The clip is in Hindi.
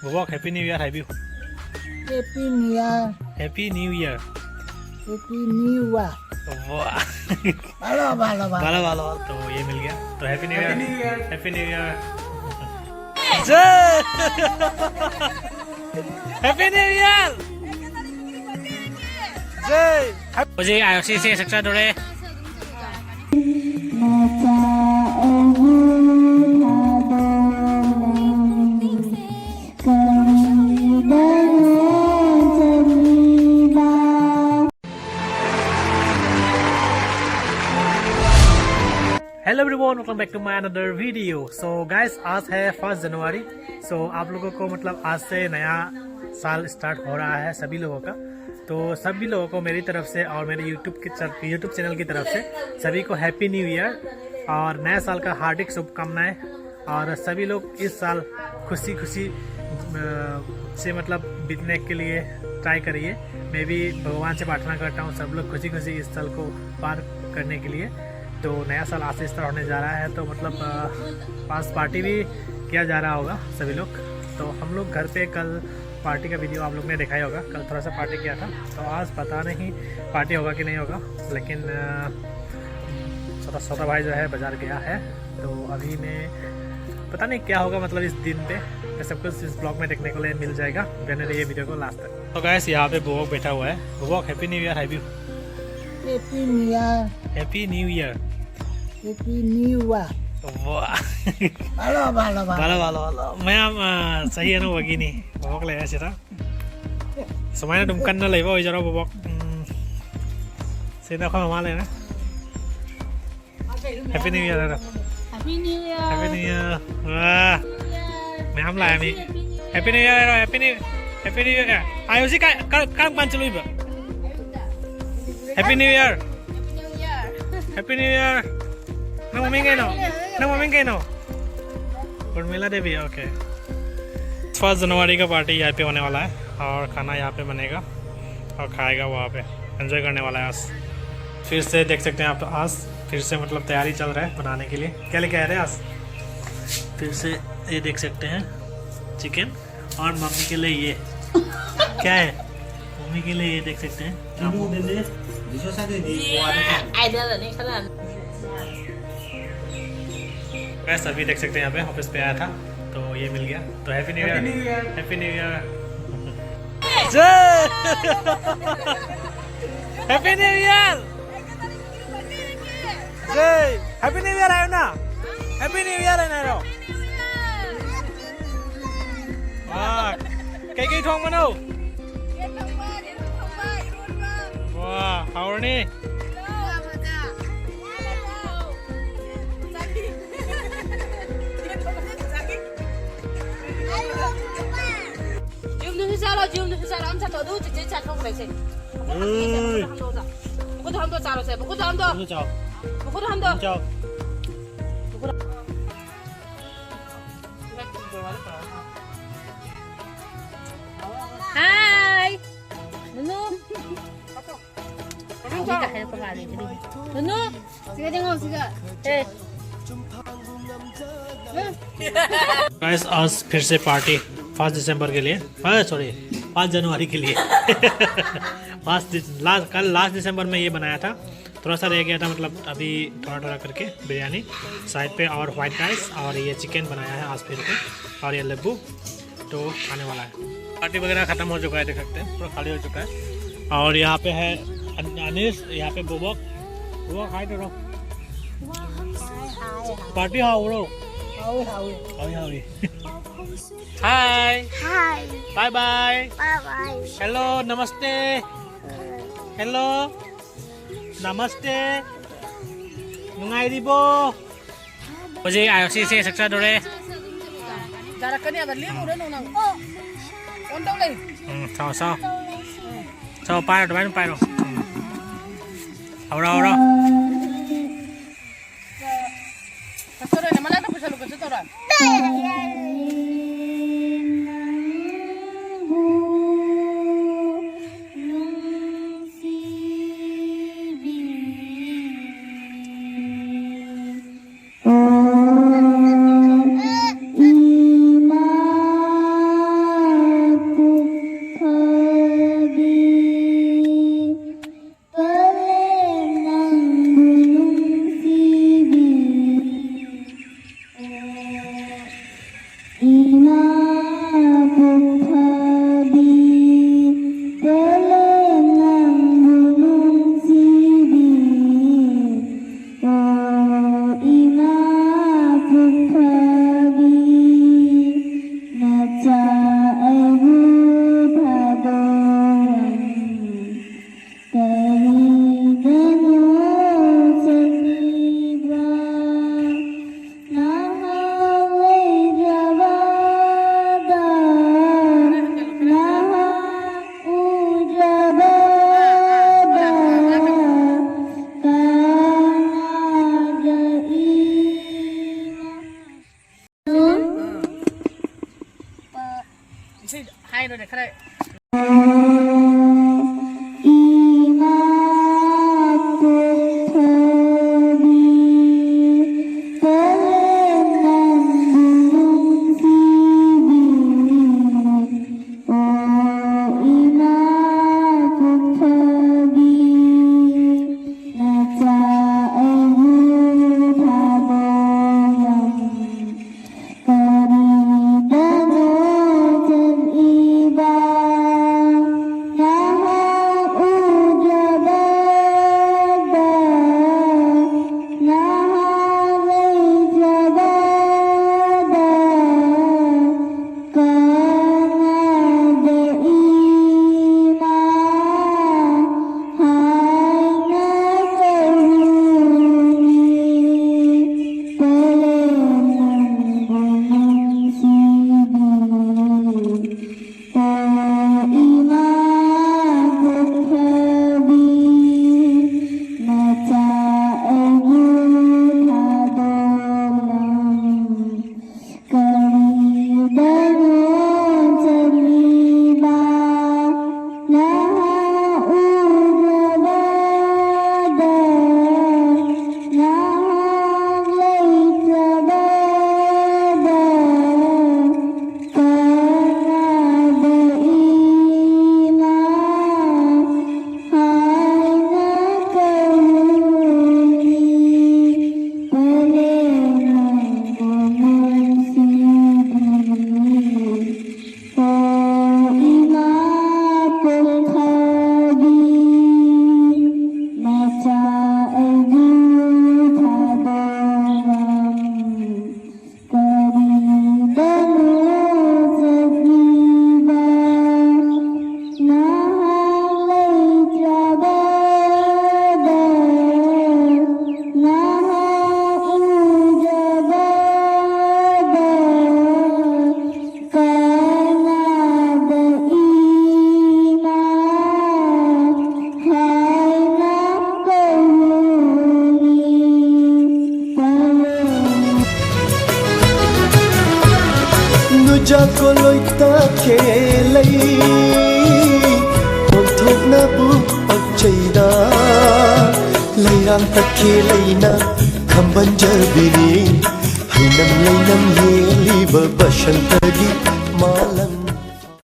Bobok, Happy New Year, Happy Happy New Year. Happy New Year. Happy New Year. वाह Halo, halo, वाला वाला तो ये मिल गया तो happy new year happy new year जय हैप्पी न्यू ईयर जय मुझे आईओसी से शिक्षा दोड़े hello everyone welcome back to my another video. So guys आज है 1 जनवरी। सो आप लोगों को मतलब आज से नया साल स्टार्ट हो रहा है सभी लोगों का। तो सभी लोगों को मेरी तरफ से और मेरे यूट्यूब चैनल की तरफ से सभी को हैप्पी न्यू ईयर और नए साल का हार्दिक शुभकामनाएं। और सभी लोग इस साल खुशी खुशी से मतलब बीतने के लिए ट्राई करिए। मैं भी भगवान से प्रार्थना करता हूँ सब लोग खुशी खुशी इस साल को पार करने के लिए। तो नया साल आज से स्टार्ट होने जा रहा है तो मतलब पास पार्टी भी किया जा रहा होगा सभी लोग। तो हम लोग घर पे कल पार्टी का वीडियो आप लोग ने देखा ही होगा। कल थोड़ा सा पार्टी किया था तो आज पता नहीं पार्टी होगा कि नहीं होगा। लेकिन छोटा भाई जो है बाज़ार गया है तो अभी मैं पता नहीं क्या होगा मतलब इस दिन पे मैं सब कुछ इस ब्लॉग में देखने को लिए मिल जाएगा। बने रहिए वीडियो को लास्ट तक। तो गाइस यहाँ पे बोबक बैठा हुआ है। बोबक happy new year happy Happy New Year. Happy new year Happy New Year. वाह Halo, halo, halo. Wala. Maya sahih ano wagi ni. Bobok laya sira. Sumaya dumkan na laiba oi jaro bobok. Sina ko mama na. Happy New Year na. Happy New Year. Happy New Year. Wah. Mày hâm lại mi. Happy New Year rồi, Happy New Year. Ayo sih kan pancului ba. Happy New Year. Happy New Year. Nang mummy गए नो उर्मिला देवी ओके। 1 जनवरी का पार्टी यहाँ पे होने वाला है और खाना यहाँ पे बनेगा और खाएगा वहाँ पे एंजॉय करने वाला है। आज फिर से देख सकते हैं आप आज फिर से मतलब तैयारी चल रहा है बनाने के लिए। क्या लेके आ रहे हैं आज फिर से ये देख सकते हैं चिकन और मम्मी के लिए ये क्या है मम्मी के लिए ये देख सकते हैं वैसे अभी देख सकते हैं यहाँ पे ऑफिस पे आया था तो ये मिल गया तो happy new year happy new year जय हैप्पी न्यू ईयर जय हैप्पी न्यू ईयर आयो ना हैप्पी न्यू ईयर है ना रो वाह कई ठोंग मनो वाह हाउरनी 지금 회사로 엄청 더 넣지 진짜 통 그래서. 먹고도 한도 자로세. 먹고도 한도. 먹고도 한도. Hai. Nunu. Kita kayak apa ni? Nunu. Sila tengok sila. Guys आज फिर से पार्टी 5 दिसंबर के लिए सॉरी 5 जनवरी के लिए कल लास्ट दिसंबर में ये बनाया था। थोड़ा सा रह गया था मतलब अभी थोड़ा करके बिरयानी साइड पे और वाइट राइस और ये चिकन बनाया है आज फिर पे और ये लड्डू तो खाने वाला है। पार्टी वगैरह ख़त्म हो चुका है देख सकते हैं पूरा खाली हो चुका है। और यहाँ पे है अनिस यहाँ पे बोबक हाय तो party how hi bye bye hello नमस्ते हेलो नमस्ते नुंगाइरिबो मुझे आईओसी से शिक्षा दोड़े जारकनी अगर लिए मुरे नो नंग कौन तो ले sao पारो तो पारो आओ कसोरे ने मला तो पुछलो कसो तोरा hai rồi để khai đây Jako loi ta kelai Om thok na bu ak chaida Lairang ta kelai na Khamban jarbini Hainam lainam heli ba bashantagi